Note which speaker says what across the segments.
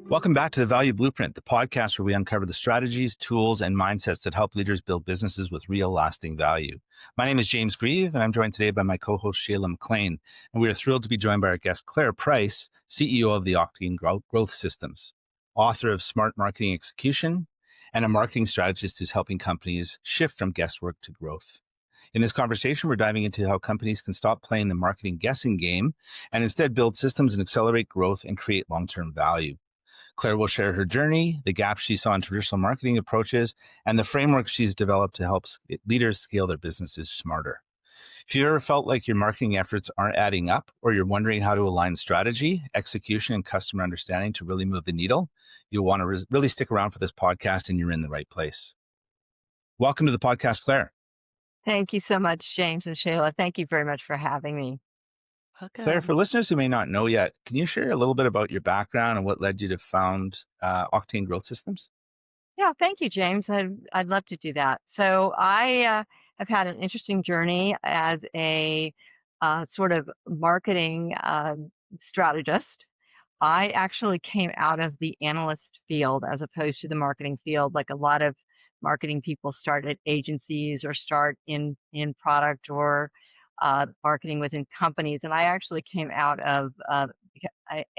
Speaker 1: Welcome back to the Value Blueprint, the podcast where we uncover the strategies, tools, and mindsets that help leaders build businesses with real lasting value. My name is James Grieve, and I'm joined today by my co-host Shayla McLean. And we are thrilled to be joined by our guest, Clare Price, CEO of the Octain Growth Systems, author of Smart Marketing Execution, and a marketing strategist who's helping companies shift from guesswork to growth. In this conversation, we're diving into how companies can stop playing the marketing guessing game and instead build systems and accelerate growth and create long-term value. Clare will share her journey, the gaps she saw in traditional marketing approaches, and the framework she's developed to help leaders scale their businesses smarter. If you ever felt like your marketing efforts aren't adding up, or you're wondering how to align strategy, execution, and customer understanding to really move the needle, you'll want to really stick around for this podcast, and you're in the right place. Welcome to the podcast, Clare.
Speaker 2: Thank you so much, James and Shayla. Thank you very much for having me.
Speaker 1: Clare, for listeners who may not know yet, can you share a little bit about your background and what led you to found Octain Growth Systems?
Speaker 2: Yeah, thank you, James. I'd love to do that. So I have had an interesting journey as a sort of marketing strategist. I actually came out of the analyst field as opposed to the marketing field. Like a lot of marketing people start at agencies or start in product or marketing within companies. And I actually came out of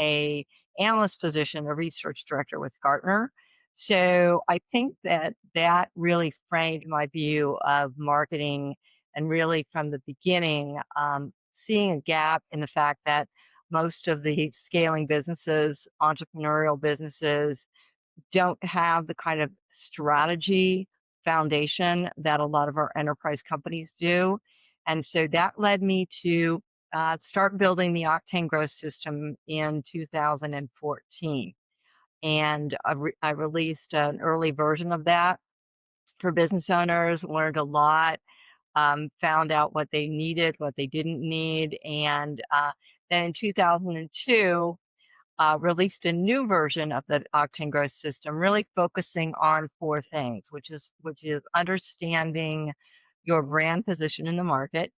Speaker 2: a analyst position, a research director with Gartner. So I think that really framed my view of marketing, and really from the beginning, seeing a gap in the fact that most of the scaling businesses, entrepreneurial businesses, don't have the kind of strategy foundation that a lot of our enterprise companies do. And so that led me to start building the Octain Growth System in 2014. And I released an early version of that for business owners, learned a lot, found out what they needed, what they didn't need. And then in 2002, released a new version of the Octane Growth System, really focusing on four things, which is understanding your brand position in the market,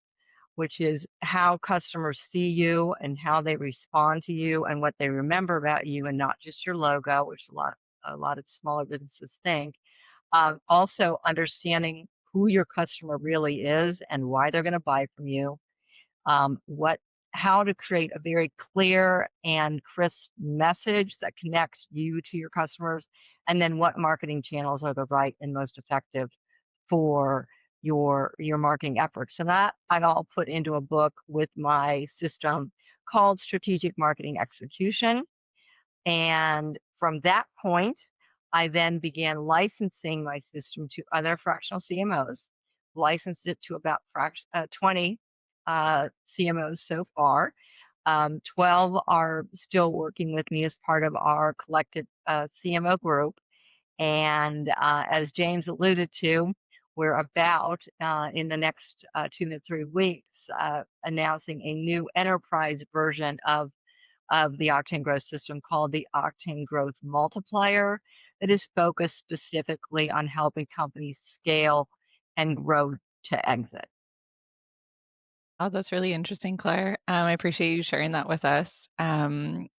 Speaker 2: which is how customers see you and how they respond to you and what they remember about you, and not just your logo, which a lot of smaller businesses think. Also understanding who your customer really is and why they're going to buy from you, what how to create a very clear and crisp message that connects you to your customers, and then what marketing channels are the right and most effective for your marketing efforts. And that I've all put into a book with my system called Strategic Marketing Execution. And from that point, I then began licensing my system to other fractional CMOs, licensed it to about 20 CMOs so far. 12 are still working with me as part of our collected CMO group. And as James alluded to, we're about in the next 2 to 3 weeks announcing a new enterprise version of the Octane Growth System called the Octane Growth Multiplier, that is focused specifically on helping companies scale and grow to exit.
Speaker 3: Oh, that's really interesting, Claire. I appreciate you sharing that with us. I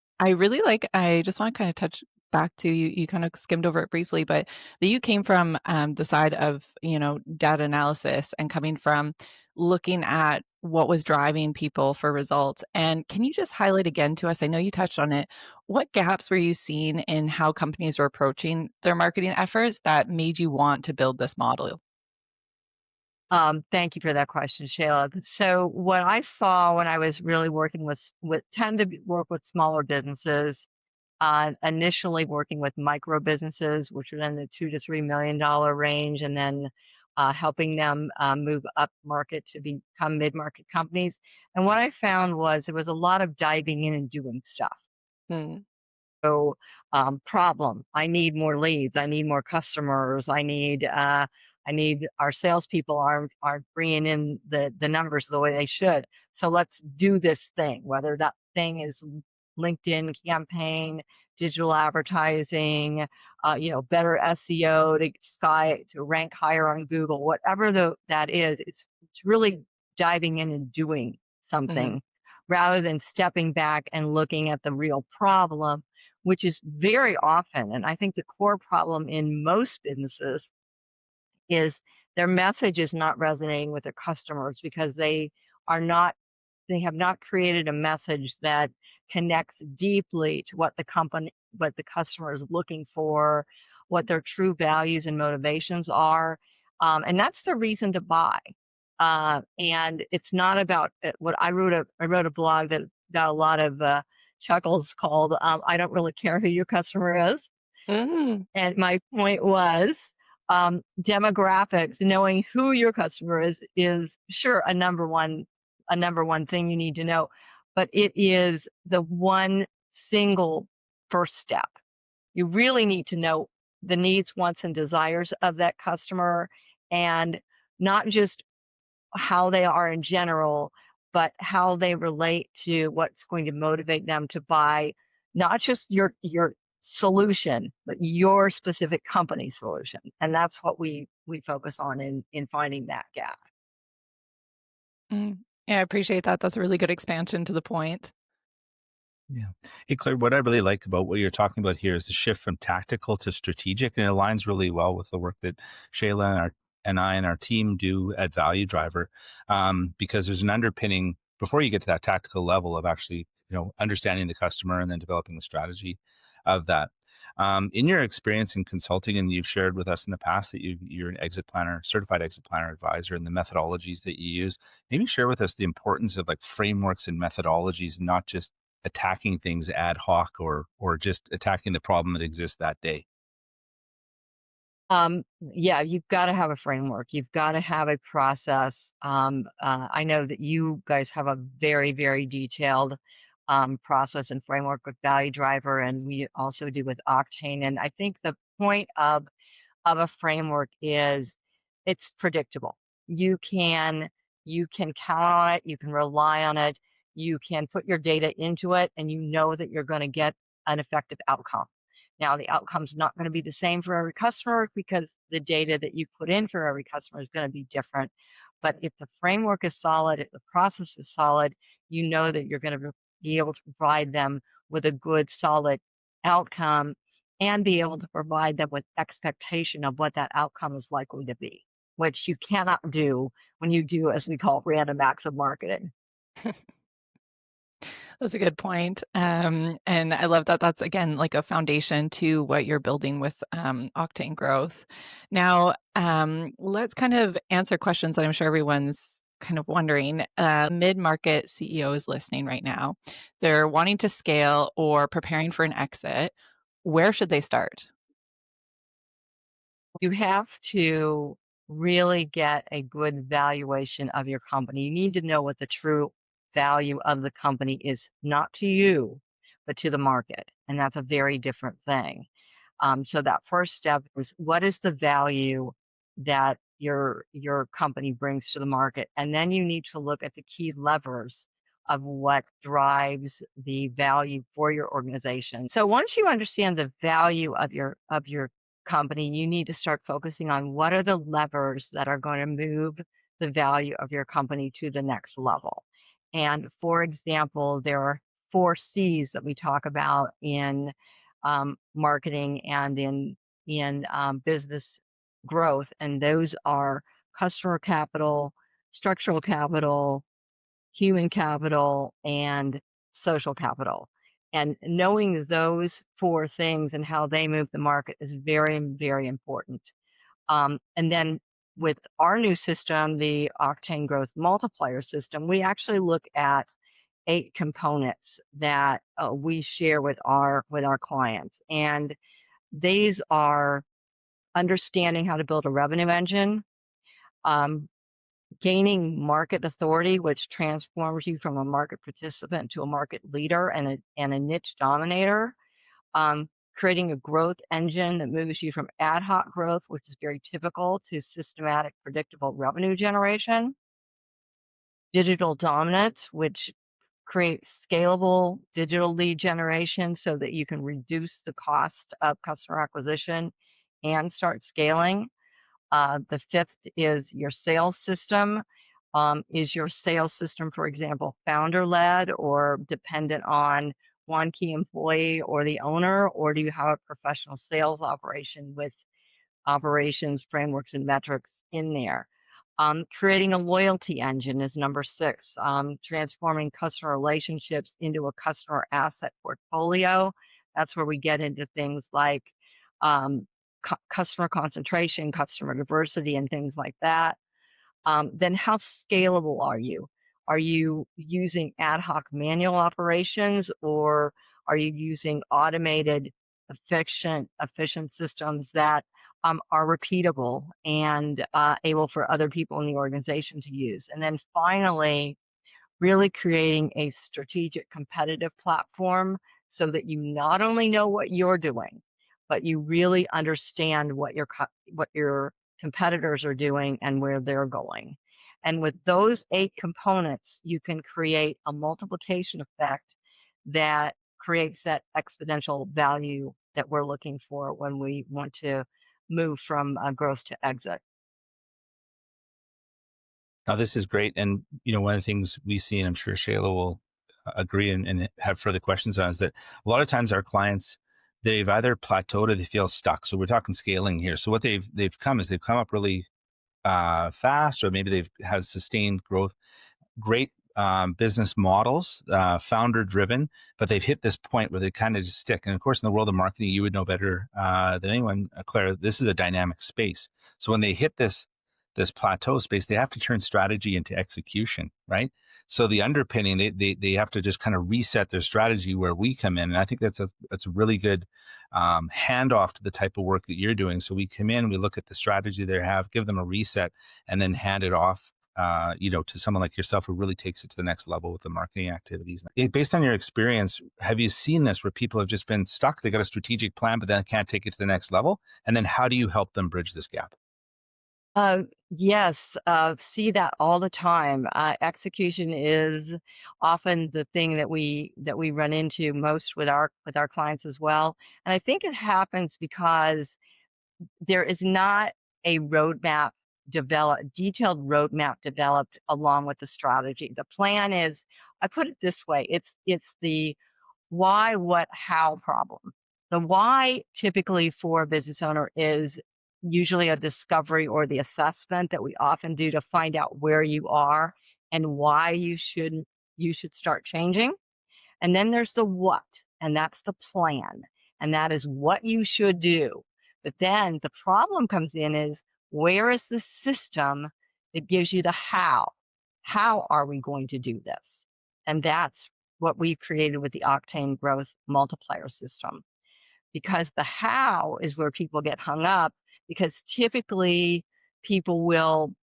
Speaker 3: just want to kind of touch back to you. You kind of skimmed over it briefly, but that you came from the side of, data analysis and coming from looking at what was driving people for results. And can you just highlight again to us? I know you touched on it. What gaps were you seeing in how companies were approaching their marketing efforts that made you want to build this model?
Speaker 2: Thank you for that question, Shayla. So what I saw when I was really working tend to work with smaller businesses, initially working with micro businesses, which are in the $2 to $3 million range, and then helping them move up market to become mid-market companies. And what I found was there was a lot of diving in and doing stuff.
Speaker 3: Hmm.
Speaker 2: So problem, I need more leads, I need more customers, I need our salespeople aren't bringing in the numbers the way they should. So let's do this thing, whether that thing is LinkedIn campaign, digital advertising, better SEO to rank higher on Google, whatever that is. It's really diving in and doing
Speaker 3: Hmm.
Speaker 2: something rather than stepping back and looking at the real problem, which is very often, and I think the core problem in most businesses is their message is not resonating with their customers because they have not created a message that connects deeply to what the customer is looking for, what their true values and motivations are, and that's the reason to buy. And it's not about what I wrote a blog that got a lot of chuckles called "I don't really care who your customer is."
Speaker 3: Mm.
Speaker 2: And my point was demographics, knowing who your customer is sure a number one thing you need to know, but it is the one single first step. You really need to know the needs, wants, and desires of that customer, and not just how they are in general, but how they relate to what's going to motivate them to buy not just your solution, but your specific company solution. And that's what we focus on in finding that gap.
Speaker 3: Mm. Yeah, I appreciate that. That's a really good expansion to the point.
Speaker 1: Yeah. Hey, Claire, what I really like about what you're talking about here is the shift from tactical to strategic, and it aligns really well with the work that Shayla and I and our team do at Value Driver, because there's an underpinning before you get to that tactical level of actually, understanding the customer and then developing the strategy of that. In your experience in consulting, and you've shared with us in the past that you're an certified exit planner advisor, and the methodologies that you use, maybe share with us the importance of like frameworks and methodologies, not just attacking things ad hoc or just attacking the problem that exists that day.
Speaker 2: Yeah, you've got to have a framework. You've got to have a process. I know that you guys have a very, very detailed process and framework with Value Driver, and we also do with Octain. And I think the point of a framework is it's predictable. You can count on it, you can rely on it, you can put your data into it, and you know that you're going to get an effective outcome. Now, the outcome's not going to be the same for every customer because the data that you put in for every customer is going to be different. But if the framework is solid, if the process is solid, you know that you're going to be able to provide them with a good, solid outcome and be able to provide them with expectation of what that outcome is likely to be, which you cannot do when you do, as we call, random acts of marketing.
Speaker 3: That's a good point. And I love that that's, again, like a foundation to what you're building with Octain Growth. Now, let's kind of answer questions that I'm sure everyone's kind of wondering. Mid-market CEO is listening right now. They're wanting to scale or preparing for an exit. Where should they start?
Speaker 2: You have to really get a good valuation of your company. You need to know what the true value of the company is, not to you, but to the market. And that's a very different thing. So that first step is, what is the value that your company brings to the market? And then you need to look at the key levers of what drives the value for your organization. So once you understand the value of your company, you need to start focusing on what are the levers that are going to move the value of your company to the next level. And for example, there are 4 C's that we talk about in marketing and in business growth, and those are customer capital, structural capital, human capital, and social capital. And knowing those 4 things and how they move the market is very, very important. And then with our new system, the Octain Growth Multiplier system, we actually look at 8 components that we share with our clients. And these are understanding how to build a revenue engine, gaining market authority, which transforms you from a market participant to a market leader and a niche dominator, creating a growth engine that moves you from ad hoc growth, which is very typical, to systematic, predictable revenue generation, digital dominance, which creates scalable digital lead generation so that you can reduce the cost of customer acquisition and start scaling. The 5th is your sales system. Is your sales system, for example, founder-led or dependent on one key employee or the owner, or do you have a professional sales operation with operations, frameworks, and metrics in there? Creating a loyalty engine is number 6. Transforming customer relationships into a customer asset portfolio. That's where we get into things like customer concentration, customer diversity, and things like that. Then how scalable are you? Are you using ad hoc manual operations, or are you using automated, efficient systems that are repeatable and able for other people in the organization to use? And then finally, really creating a strategic competitive platform so that you not only know what you're doing, but you really understand what your competitors are doing and where they're going. And with those 8 components, you can create a multiplication effect that creates that exponential value that we're looking for when we want to move from growth to exit.
Speaker 1: Now, this is great. And, one of the things we see, and I'm sure Shayla will agree and have further questions on, is that a lot of times our clients, they've either plateaued or they feel stuck. So we're talking scaling here. So what they've come up really fast, or maybe they've had sustained growth, great business models, founder driven, but they've hit this point where they kind of just stick. And of course, in the world of marketing, you would know better than anyone, Claire, this is a dynamic space. So when they hit this plateau space, they have to turn strategy into execution, right? So the underpinning, they have to just kind of reset their strategy, where we come in. And I think that's a really good handoff to the type of work that you're doing. So we come in, we look at the strategy they have, give them a reset, and then hand it off to someone like yourself who really takes it to the next level with the marketing activities. Based on your experience, have you seen this where people have just been stuck? They got a strategic plan, but then can't take it to the next level. And then how do you help them bridge this gap?
Speaker 2: Yes, see that all the time. Execution is often the thing that we run into most with our clients as well. And I think it happens because there is not a detailed roadmap developed along with the strategy. The plan is, I put it this way, it's the why, what, how problem. The why typically for a business owner is usually a discovery or the assessment that we often do to find out where you are and why you should start changing. And then there's the what, and that's the plan, and that is what you should do. But then the problem comes in is, where is the system that gives you the how? How are we going to do this? And that's what we've created with the Octain Growth Multiplier System. Because the how is where people get hung up, because typically people will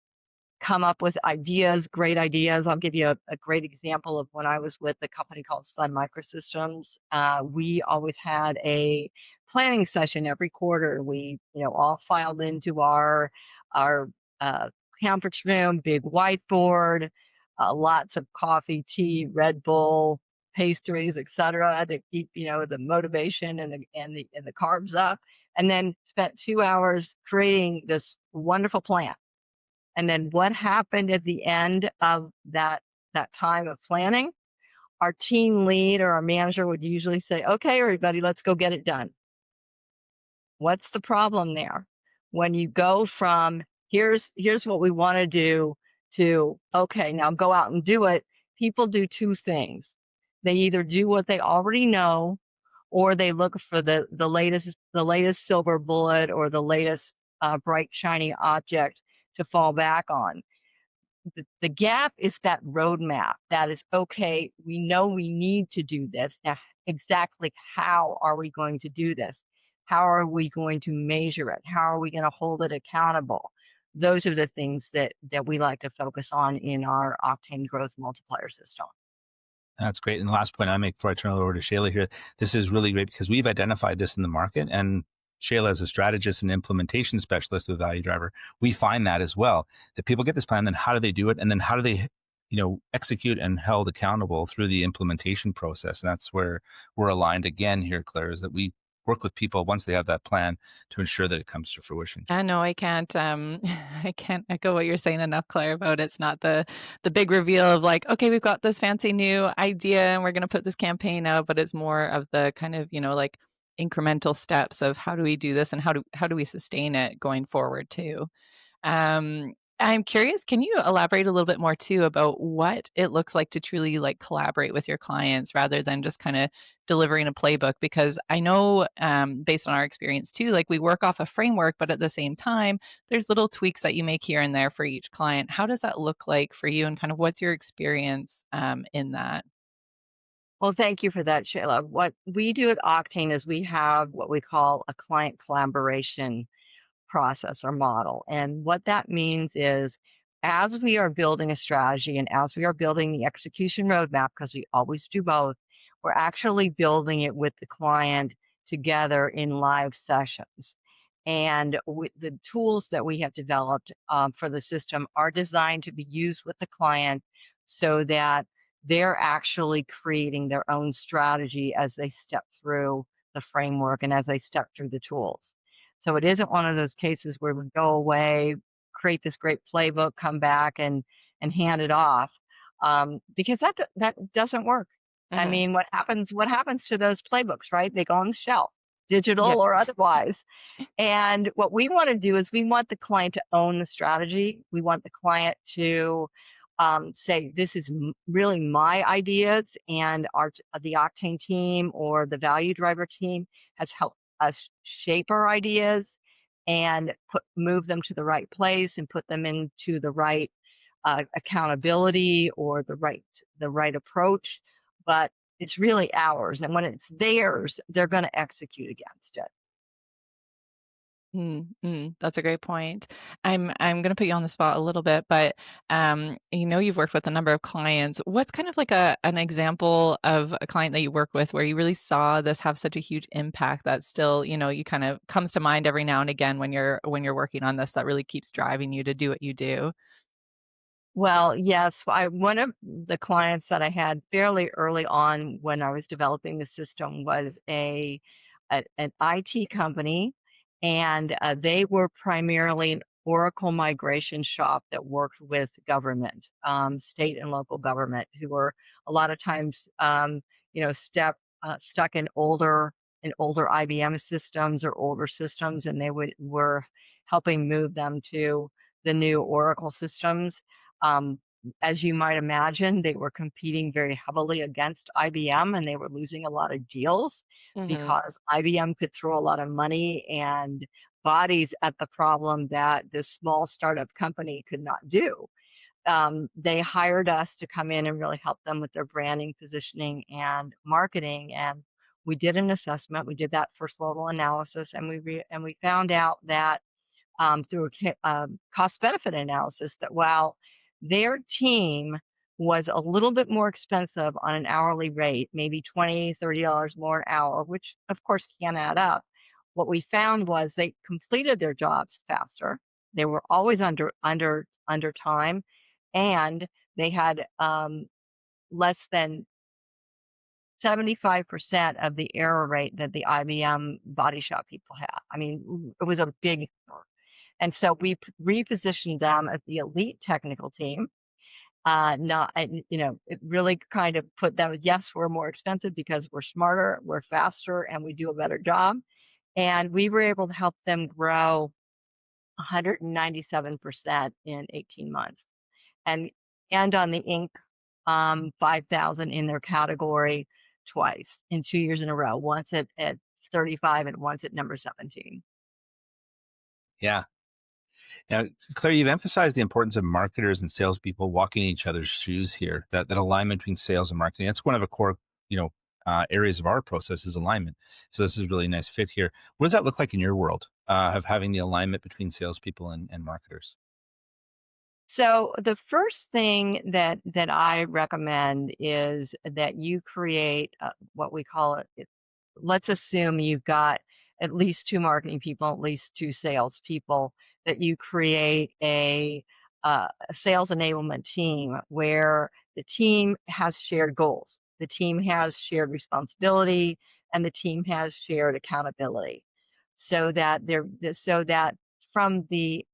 Speaker 2: come up with ideas, great ideas. I'll give you a great example of when I was with a company called Sun Microsystems. We always had a planning session every quarter. We, all filed into our conference room, big whiteboard, lots of coffee, tea, Red Bull, pastries, etc., to keep, the motivation and the carbs up. And then spent 2 hours creating this wonderful plan. And then what happened at the end of that time of planning? Our team lead or our manager would usually say, okay, everybody, let's go get it done. What's the problem there? When you go from here's what we want to do to, okay, now go out and do it, people do 2 things. They either do what they already know, or they look for the latest silver bullet or the latest bright shiny object to fall back on. The gap is that roadmap that is, okay, we know we need to do this. Now, exactly how are we going to do this? How are we going to measure it? How are we going to hold it accountable? Those are the things that we like to focus on in our Octain Growth Multiplier System.
Speaker 1: That's great. And the last point I make before I turn it over to Shayla here, this is really great because we've identified this in the market, and Shayla, as a strategist and implementation specialist with Value Driver, we find that as well, that people get this plan, then how do they do it? And then how do they, execute and held accountable through the implementation process? And that's where we're aligned again here, Claire, is that we're work with people once they have that plan to ensure that it comes to fruition?
Speaker 3: I know I can't I can't echo what you're saying enough, Claire, about it's not the big reveal of like, okay, we've got this fancy new idea and we're gonna put this campaign out, but it's more of the kind of, like incremental steps of how do we do this and how do we sustain it going forward too. I'm curious, can you elaborate a little bit more too about what it looks like to truly like collaborate with your clients rather than just kind of delivering a playbook? Because I know, based on our experience too, like we work off a framework, but at the same time, there's little tweaks that you make here and there for each client. How does that look like for you, and kind of what's your experience in that?
Speaker 2: Well, thank you for that, Shayla. What we do at Octane is we have what we call a client collaboration process or model. And what that means is as we are building a strategy and as we are building the execution roadmap, because we always do both, we're actually building it with the client together in live sessions. And with the tools that we have developed for the system are designed to be used with the client so that they're actually creating their own strategy as they step through the framework and as they step through the tools. So it isn't one of those cases where we go away, create this great playbook, come back and hand it off, because that doesn't work. I
Speaker 3: Hmm.
Speaker 2: mean, what happens to those playbooks, right? They go on the shelf,
Speaker 3: Yeah.
Speaker 2: digital or otherwise. And what we want to do is we want the client to own the strategy. We want the client to say, this is really my ideas, and the Octane team or the value driver team has helped us shape our ideas and move them to the right place and put them into the right accountability or the right approach. But it's really ours, and when it's theirs, they're going to execute against it.
Speaker 3: That's a great point. I'm gonna put you on the spot a little bit, but you've worked with a number of clients. What's kind of like an example of a client that you work with where you really saw this have such a huge impact that still, you kind of comes to mind every now and again when you're working on this that really keeps driving you to do what you do?
Speaker 2: Well, yes, one of the clients that I had fairly early on when I was developing the system was an IT company, and they were primarily an Oracle migration shop that worked with government, state and local government, who were a lot of times, stuck in older IBM systems or older systems, and they were helping move them to the new Oracle systems. um, as you might imagine, they were competing very heavily against IBM, and they were losing a lot of deals
Speaker 3: Hmm.
Speaker 2: because IBM could throw a lot of money and bodies at the problem that this small startup company could not do. They hired us to come in and really help them with their branding, positioning, and marketing. And we did an assessment. We did that first level analysis, and we found out that through a cost benefit analysis that while their team was a little bit more expensive on an hourly rate, maybe $20, $30 more an hour, which of course can add up. What we found was they completed their jobs faster. They were always under time, and they had less than 75% of the error rate that the IBM body shop people had. I mean, it was a big number. And so we repositioned them as the elite technical team. Not, it really kind of put them, yes, we're more expensive because we're smarter, we're faster, and we do a better job. And we were able to help them grow 197% in 18 months, and on the Inc. 5,000 in their category twice in 2 years in a row, once at 35 and once at number 17.
Speaker 1: Yeah. Now, Claire, you've emphasized the importance of marketers and salespeople walking in each other's shoes here. That alignment between sales and marketing. That's one of the core, areas of our process is alignment. So this is really a nice fit here. What does that look like in your world of having the alignment between salespeople and marketers?
Speaker 2: So the first thing that I recommend is that you create what we call let's assume you've got at least two marketing people, at least two sales people, that you create a sales enablement team where the team has shared goals. the team has shared responsibility, and the team has shared accountability, so that from the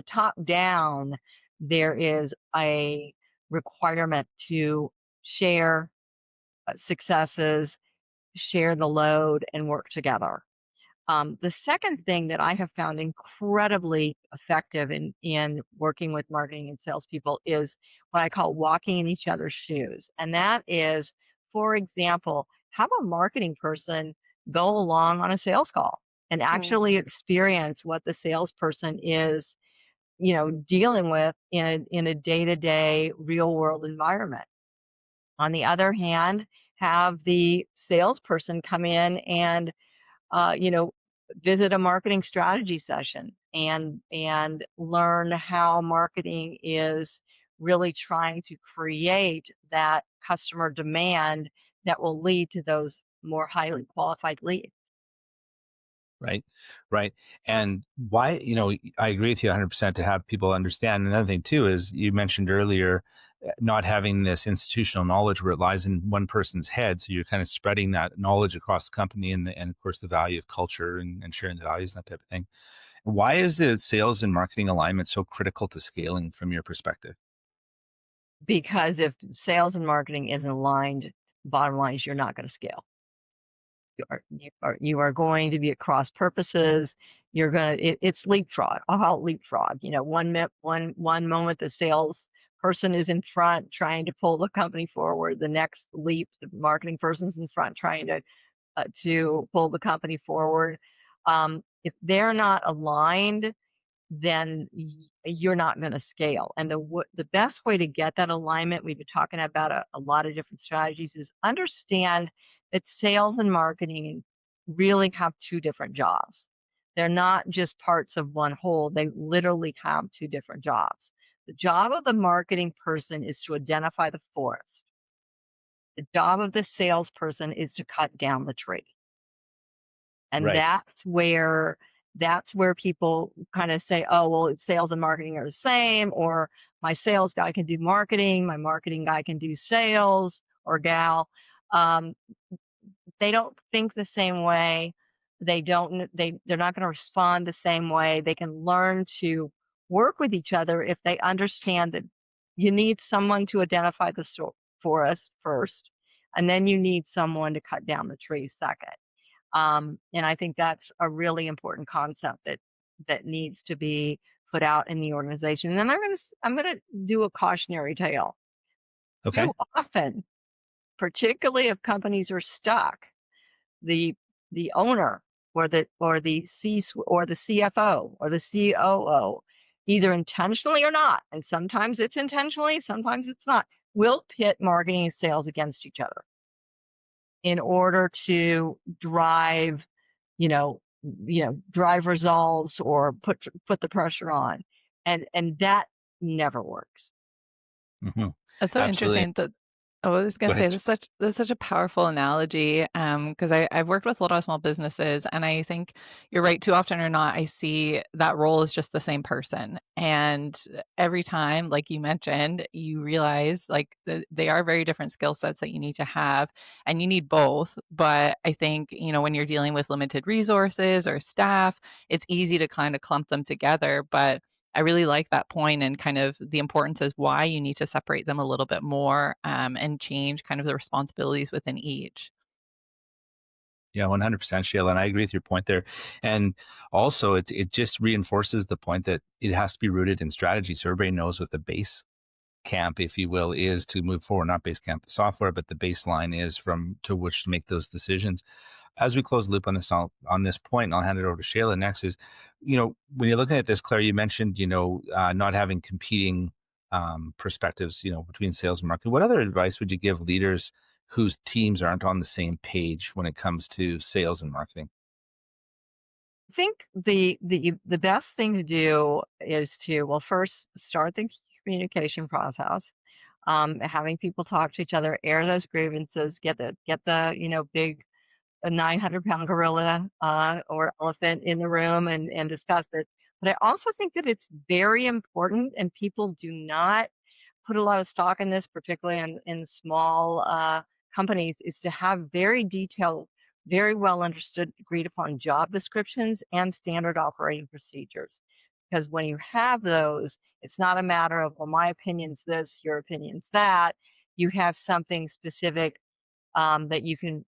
Speaker 2: top down, there is a requirement to share successes, share the load, and work together. The second thing that I have found incredibly effective in working with marketing and salespeople is what I call walking in each other's shoes. And that is, for example, have a marketing person go along on a sales call and actually experience what the salesperson is, dealing with in a day-to-day real world environment. On the other hand, have the salesperson come in and visit a marketing strategy session and learn how marketing is really trying to create that customer demand that will lead to those more highly qualified leads.
Speaker 1: Right. Right. And why, I agree with you 100% to have people understand. Another thing too is you mentioned earlier not having this institutional knowledge where it lies in one person's head. So you're kind of spreading that knowledge across the company and of course the value of culture and sharing the values and that type of thing. Why is the sales and marketing alignment so critical to scaling from your perspective?
Speaker 2: Because if sales and marketing isn't aligned, bottom line is you're not going to scale. You are going to be at cross purposes. It's leapfrog. I'll call it leapfrog. One moment the sales person is in front trying to pull the company forward. The next leap, the marketing person's in front trying to pull the company forward. If they're not aligned, then you're not going to scale. And the best way to get that alignment, we've been talking about a lot of different strategies, is understand that sales and marketing really have two different jobs. They're not just parts of one whole. They literally have two different jobs. The job of the marketing person is to identify the forest. The job of the salesperson is to cut down the tree. And
Speaker 1: Right.
Speaker 2: that's where people kind of say, oh, well, sales and marketing are the same, or my sales guy can do marketing, my marketing guy can do sales, or gal. They don't think the same way. They're not going to respond the same way. They can learn to work with each other if they understand that you need someone to identify the forest first, and then you need someone to cut down the tree second. And I think that's a really important concept that needs to be put out in the organization. And then I'm gonna do a cautionary tale.
Speaker 1: Okay.
Speaker 2: Too often, particularly if companies are stuck, the owner or the C or the CFO or the COO, either intentionally or not, and sometimes it's intentionally, sometimes it's not, will pit marketing and sales against each other in order to drive results or put the pressure on, and that never works.
Speaker 1: Mm-hmm.
Speaker 3: That's so
Speaker 1: Absolutely.
Speaker 3: interesting that I was
Speaker 1: Go
Speaker 3: going to say
Speaker 1: ahead.
Speaker 3: this is such a powerful analogy because I've worked with a lot of small businesses, and I think you're right. Too often or not, I see that role as just the same person, and every time, like you mentioned, you realize like they are very different skill sets that you need to have, and you need both. But I think when you're dealing with limited resources or staff, it's easy to kind of clump them together, but I really like that point and kind of the importance is why you need to separate them a little bit more and change kind of the responsibilities within each.
Speaker 1: Yeah, 100% Shayla. And I agree with your point there. And also it just reinforces the point that it has to be rooted in strategy. So everybody knows what the base camp, if you will, is to move forward, not base camp, the software, but the baseline is from to which to make those decisions. As we close the loop on this point, and I'll hand it over to Shayla next is, when you're looking at this, Claire, you mentioned, not having competing perspectives, between sales and marketing. What other advice would you give leaders whose teams aren't on the same page when it comes to sales and marketing?
Speaker 2: I think the best thing to do is to, well, first start the communication process, having people talk to each other, air those grievances, get the big a 900-pound gorilla or elephant in the room and discuss it. But I also think that it's very important, and people do not put a lot of stock in this, particularly in small companies is to have very detailed, very well understood, agreed upon job descriptions and standard operating procedures. Because when you have those, it's not a matter of, well, my opinion's this, your opinion's that. You have something specific that you can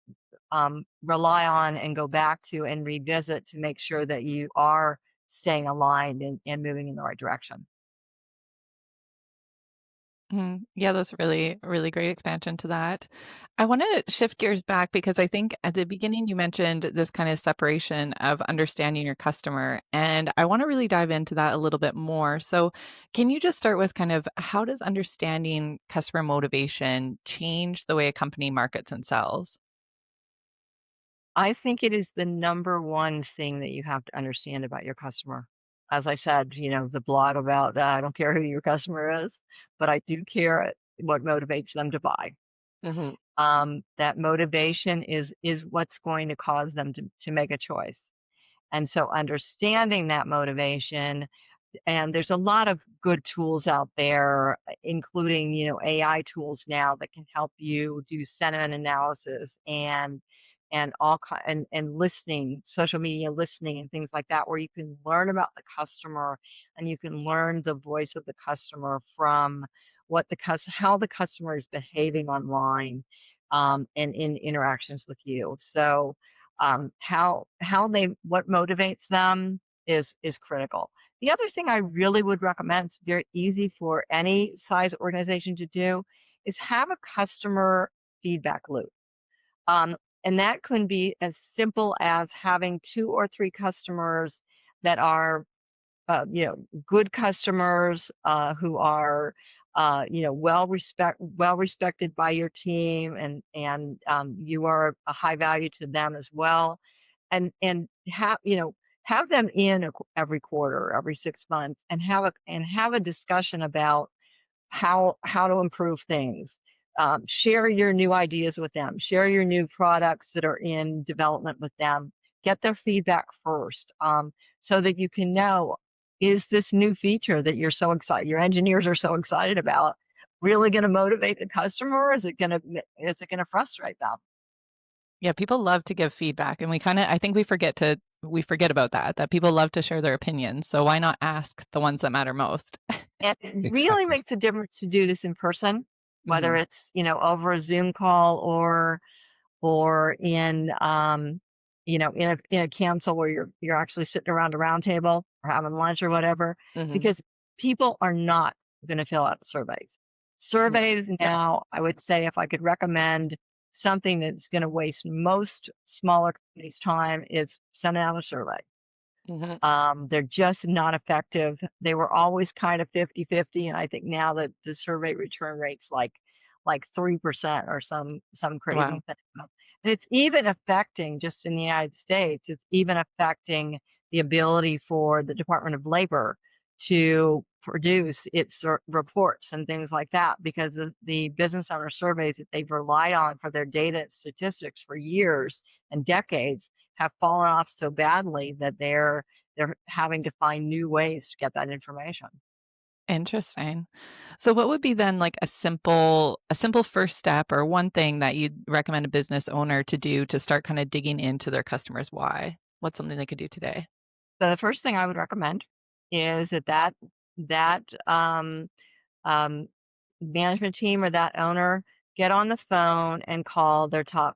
Speaker 2: rely on and go back to and revisit to make sure that you are staying aligned and moving in the right direction.
Speaker 3: Yeah, that's really, really great expansion to that. I want to shift gears back because I think at the beginning you mentioned this kind of separation of understanding your customer, and I want to really dive into that a little bit more. So, can you just start with kind of how does understanding customer motivation change the way a company markets and sells?
Speaker 2: I think it is the number one thing that you have to understand about your customer. As I said, the blog about I don't care who your customer is, but I do care what motivates them to buy.
Speaker 3: Hmm.
Speaker 2: That motivation is what's going to cause them to make a choice. And so understanding that motivation, and there's a lot of good tools out there, including, AI tools now that can help you do sentiment analysis and listening, social media listening and things like that, where you can learn about the customer and you can learn the voice of the customer from how the customer is behaving online, and in interactions with you. So what motivates them is critical. The other thing I really would recommend, it's very easy for any size organization to do, is have a customer feedback loop. Um, and that can be as simple as having 2 or 3 customers that are, good customers, who are, well respected by your team, and you are a high value to them as well, and have them in every quarter, every 6 months, and have a discussion about how to improve things. Share your new ideas with them. Share your new products that are in development with them. Get their feedback first, so that you can know, is this new feature that your engineers are so excited about, really going to motivate the customer, or is it going to frustrate them?
Speaker 3: Yeah, people love to give feedback, and I think we forget about that people love to share their opinions. So why not ask the ones that matter most?
Speaker 2: And it really
Speaker 1: Exactly.
Speaker 2: makes a difference to do this in person, whether
Speaker 3: Hmm.
Speaker 2: it's, over a Zoom call or in a council where you're actually sitting around a round table or having lunch or whatever,
Speaker 3: Hmm.
Speaker 2: because people are not going to fill out surveys. Surveys
Speaker 3: Yeah.
Speaker 2: now, I would say, if I could recommend something that's going to waste most smaller companies' time, is sending out a survey.
Speaker 3: Hmm.
Speaker 2: They're just not effective. They were always kind of 50-50, and I think now that the survey return rate's like 3% or some
Speaker 3: Wow.
Speaker 2: crazy thing. And it's even affecting, just in the United States, it's even affecting the ability for the Department of Labor to produce its reports and things like that, because of the business owner surveys that they've relied on for their data and statistics for years and decades have fallen off so badly that they're having to find new ways to get that information.
Speaker 3: Interesting. So what would be then like a simple first step or one thing that you'd recommend a business owner to do to start kind of digging into their customers' why? What's something they could do today?
Speaker 2: So the first thing I would recommend is that um, management team or that owner get on the phone and call their top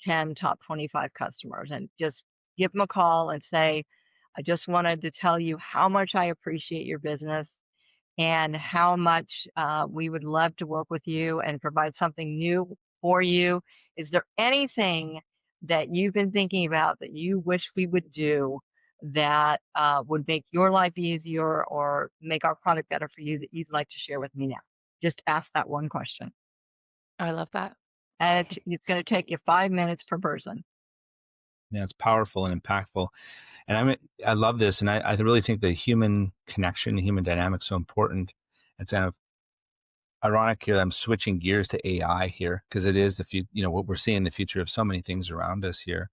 Speaker 2: 10, top 25 customers, and just give them a call and say, I just wanted to tell you how much I appreciate your business and how much we would love to work with you and provide something new for you. Is there anything that you've been thinking about that you wish we would do that would make your life easier or make our product better for you that you'd like to share with me now? Just ask that one question.
Speaker 3: I love that.
Speaker 2: And it's going to take you 5 minutes per person.
Speaker 1: Yeah, it's powerful and impactful. And I love this. And I really think the human connection, the human dynamic is so important. It's kind of ironic here that I'm switching gears to AI here, because it is what we're seeing, the future of so many things around us here.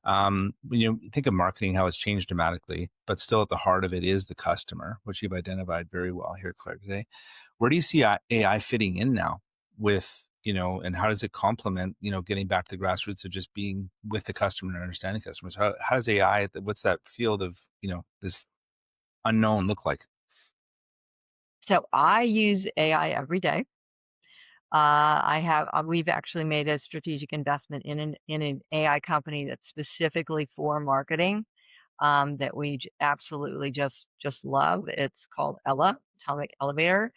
Speaker 1: When you think of marketing, how it's changed dramatically, but still at the heart of it is the customer, which you've identified very well here, Claire, today. Where do you see AI fitting in now with and how does it complement, getting back to the grassroots of just being with the customer and understanding customers? How does AI, what's that field of, this unknown look like?
Speaker 2: So I use AI every day. We've actually made a strategic investment in an AI company that's specifically for marketing, that we absolutely just love. It's called Ella, Atomic Elevator.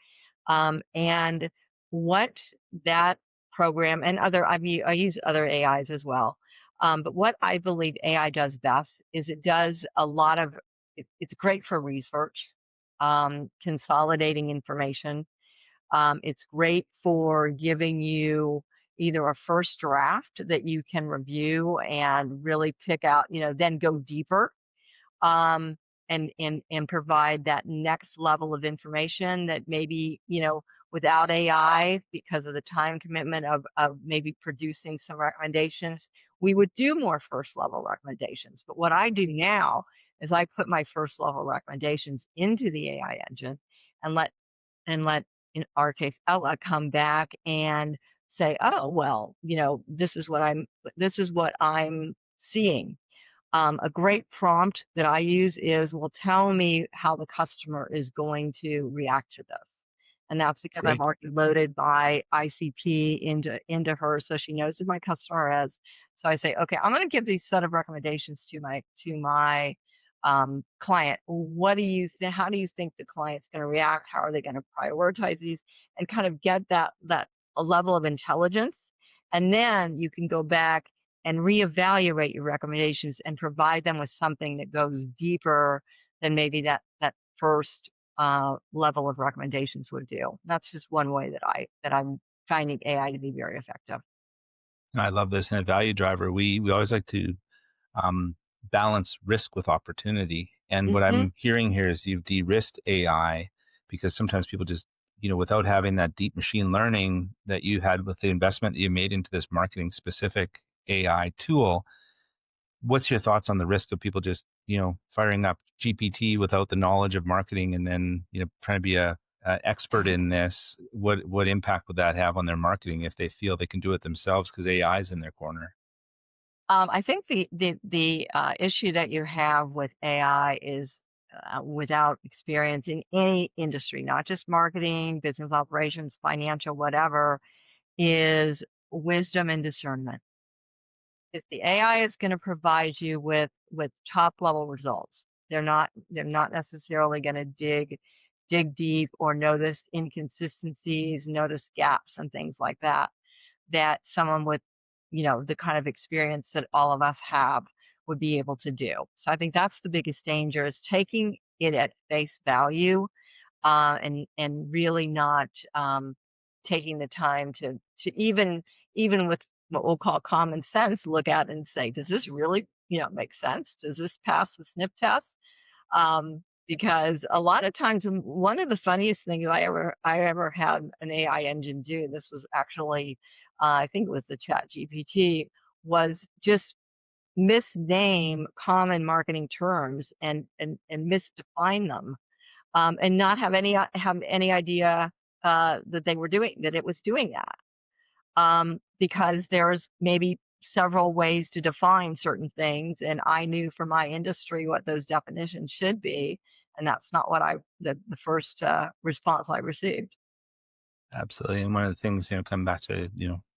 Speaker 2: And what that program and I use other AIs as well. But what I believe AI does best is it does a lot of, it's great for research, consolidating information. It's great for giving you either a first draft that you can review and really pick out, then go deeper, um, and provide that next level of information that maybe, without AI, because of the time commitment of maybe producing some recommendations, we would do more first level recommendations. But what I do now is I put my first level recommendations into the AI engine and let, in our case, Ella come back and say, oh, well, this is what I'm seeing. A great prompt that I use is, well, tell me how the customer is going to react to this. And that's because I've
Speaker 1: Great.
Speaker 2: already loaded my ICP into her, so she knows who my customer is. So I say, okay, I'm going to give these set of recommendations to my client. What do you think? How do you think the client's going to react? How are they going to prioritize these? And kind of get that a level of intelligence. And then you can go back and reevaluate your recommendations and provide them with something that goes deeper than maybe that first level of recommendations would do. That's just one way that I'm finding AI to be very effective.
Speaker 1: And I love this. And a value driver, we always like to um, balance risk with opportunity. And what
Speaker 2: Hmm.
Speaker 1: I'm hearing here is you've de-risked AI, because sometimes people just, without having that deep machine learning that you had with the investment that you made into this marketing specific AI tool. What's your thoughts on the risk of people just, firing up GPT without the knowledge of marketing, and then, trying to be a expert in this? What impact would that have on their marketing if they feel they can do it themselves because AI is in their corner?
Speaker 2: I think the issue that you have with AI is, without experience in any industry, not just marketing, business operations, financial, whatever, is wisdom and discernment. Is the AI is going to provide you with top level results. They're not necessarily going to dig deep or notice inconsistencies, notice gaps and things like that someone with, the kind of experience that all of us have would be able to do. So I think that's the biggest danger, is taking it at face value, and really not, taking the time to even with what we'll call common sense, look at and say, does this really, make sense? Does this pass the sniff test? Because a lot of times, one of the funniest things I ever had an AI engine do, this was actually, I think it was the Chat GPT, was just misname common marketing terms and misdefine them, and not have any idea that it was doing that, because there's maybe several ways to define certain things, and I knew from my industry what those definitions should be, and that's not what the first response I received.
Speaker 1: Absolutely. And one of the things, come back to,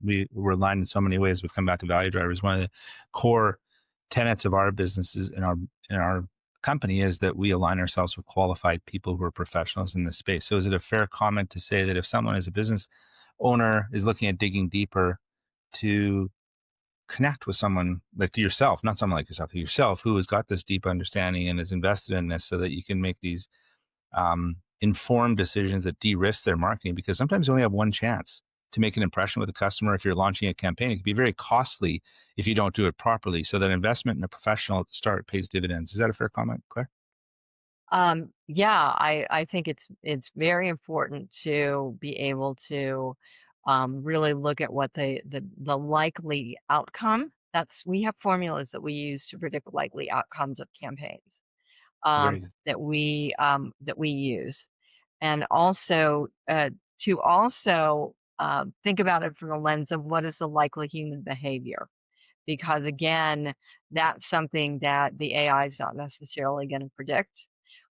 Speaker 1: we're aligned in so many ways, we come back to value drivers. One of the core tenets of our businesses in our company is that we align ourselves with qualified people who are professionals in this space. So is it a fair comment to say that if someone as a business owner is looking at digging deeper, to connect with someone like yourself, not someone like yourself who has got this deep understanding and is invested in this, so that you can make these informed decisions that de-risk their marketing? Because sometimes you only have one chance to make an impression with a customer. If you're launching a campaign, it can be very costly if you don't do it properly. So that investment in a professional at the start pays dividends. Is that a fair comment, Claire?
Speaker 2: Yeah, I think it's very important to be able to, really look at what the likely outcome. We have formulas that we use to predict likely outcomes of campaigns,
Speaker 1: Very good.
Speaker 2: that we use, and also, to also think about it from the lens of what is the likely human behavior. Because again, that's something that the AI is not necessarily going to predict.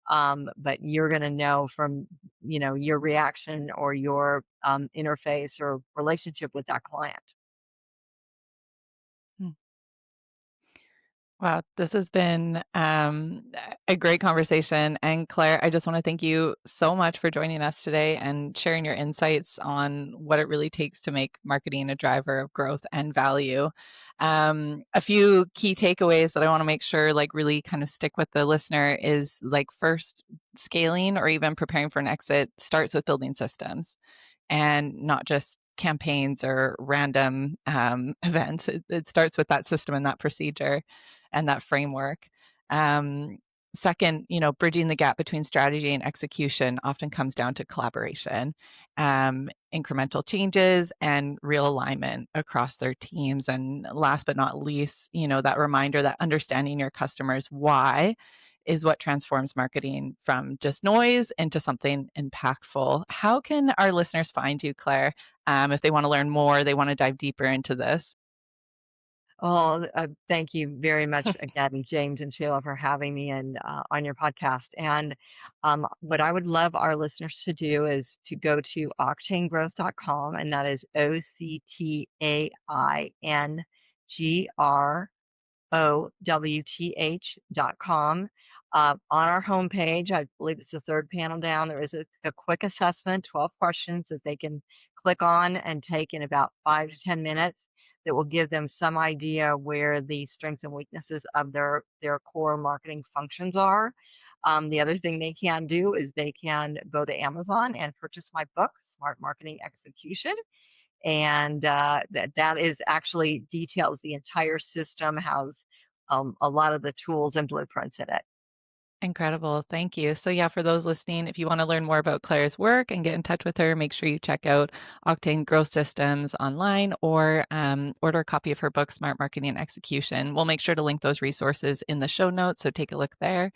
Speaker 2: But you're going to know from, your reaction or your interface or relationship with that client.
Speaker 3: Hmm. Wow, this has been a great conversation. And Claire, I just want to thank you so much for joining us today and sharing your insights on what it really takes to make marketing a driver of growth and value. A few key takeaways that I want to make sure like really kind of stick with the listener is like first, scaling or even preparing for an exit starts with building systems and not just campaigns or random events. It starts with that system and that procedure and that framework. Um, Second, bridging the gap between strategy and execution often comes down to collaboration, incremental changes, and real alignment across their teams. And last but not least, that reminder that understanding your customers' why is what transforms marketing from just noise into something impactful. How can our listeners find you, Claire, if they want to learn more, they want to dive deeper into this?
Speaker 2: Oh, thank you very much again, James and Shayla, for having me and on your podcast. And what I would love our listeners to do is to go to octaingrowth.com, and that is OCTAINGROWTH.com. On our homepage, I believe it's the third panel down, there is a quick assessment, 12 questions that they can click on and take in about 5 to 10 minutes that will give them some idea where the strengths and weaknesses of their core marketing functions are. The other thing they can do is they can go to Amazon and purchase my book, Smart Marketing Execution. And that is actually details the entire system, has a lot of the tools and blueprints in it.
Speaker 3: Incredible. Thank you. So, yeah, for those listening, if you want to learn more about Claire's work and get in touch with her, make sure you check out Octain Growth Systems online or order a copy of her book, Smart Marketing and Execution. We'll make sure to link those resources in the show notes, so take a look there.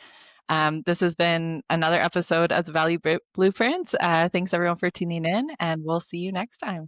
Speaker 3: This has been another episode of the Value Blueprints. Thanks, everyone, for tuning in, and we'll see you next time.